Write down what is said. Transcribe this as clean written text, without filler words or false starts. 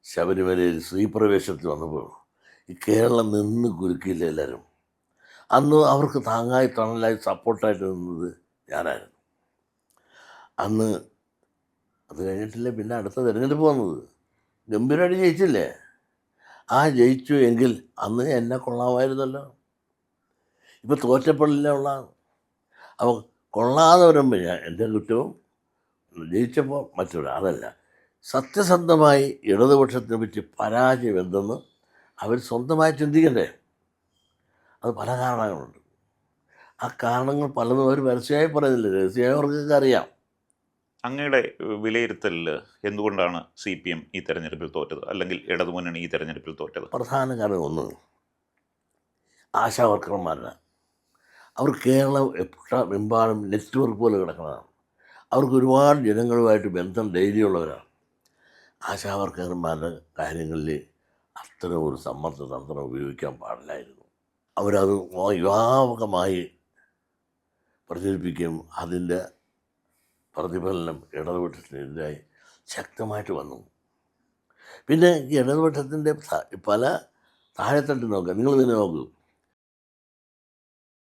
ശബരിമലയിൽ സ്ത്രീപ്രവേശത്തിൽ വന്നപ്പോൾ ഈ കേരളം നിന്ന് കുലുക്കിയില്ല എല്ലാവരും. അന്ന് അവർക്ക് താങ്ങായി തണലായി സപ്പോർട്ടായിട്ട് നിന്നത് ഞാനായിരുന്നു. അന്ന് അത് കഴിഞ്ഞിട്ടില്ലേ പിന്നെ അടുത്ത തിരഞ്ഞെടുപ്പ് വന്നത്. ഗംഭീരമായിട്ട് ജയിച്ചില്ലേ? ആ ജയിച്ചു എങ്കിൽ അന്ന് എന്നെ കൊള്ളാമായിരുന്നല്ലോ. ഇപ്പം തോറ്റപ്പോഴല്ലേ ഉള്ള. അപ്പോൾ കൊള്ളാതെ വരുമ്പോൾ എൻ്റെ കുറ്റവും ജയിച്ചപ്പോൾ മറ്റൊരു അതല്ല. സത്യസന്ധമായി ഇടതുപക്ഷത്തിനെ പറ്റി പരാജയം എന്തെന്ന് അവർ സ്വന്തമായി ചിന്തിക്കണ്ടേ. അത് പല കാരണങ്ങളുണ്ട്. ആ കാരണങ്ങൾ പലതും അവർ പരസ്യമായി പറയുന്നില്ല, രഹസ്യമായി അവർക്കൊക്കെ അറിയാം. അങ്ങയുടെ വിലയിരുത്തലിൽ എന്തുകൊണ്ടാണ് CPM ഈ തെരഞ്ഞെടുപ്പിൽ തോറ്റത്, അല്ലെങ്കിൽ ഇടതുമുന്നണി ഈ തെരഞ്ഞെടുപ്പിൽ തോറ്റത്? പ്രധാന കാരണം ഒന്ന് ആശാവർക്കർമാരാണ്. അവർ കേരളം എമ്പാടും നെറ്റ്വർക്ക് പോലെ കിടക്കുന്നതാണ്. അവർക്ക് ഒരുപാട് ജനങ്ങളുമായിട്ട് ബന്ധം ഡെയിലി ഉള്ളവരാണ്. ആശാവർക്കർമാരുടെ കാര്യങ്ങളിൽ അത്തരം ഒരു സമ്മർദ്ദ തന്ത്രം ഉപയോഗിക്കാൻ പാടില്ലായിരുന്നു. അവരത് വ്യാപകമായി പ്രചരിപ്പിക്കുകയും അതിൻ്റെ പ്രതിഫലനം ഇടതുപക്ഷത്തിനെതിരായി ശക്തമായിട്ട് വന്നു. പിന്നെ ഈ ഇടതുപക്ഷത്തിൻ്റെ പല താഴെത്തട്ട് നോക്കുക, നിങ്ങൾ തന്നെ നോക്കൂ.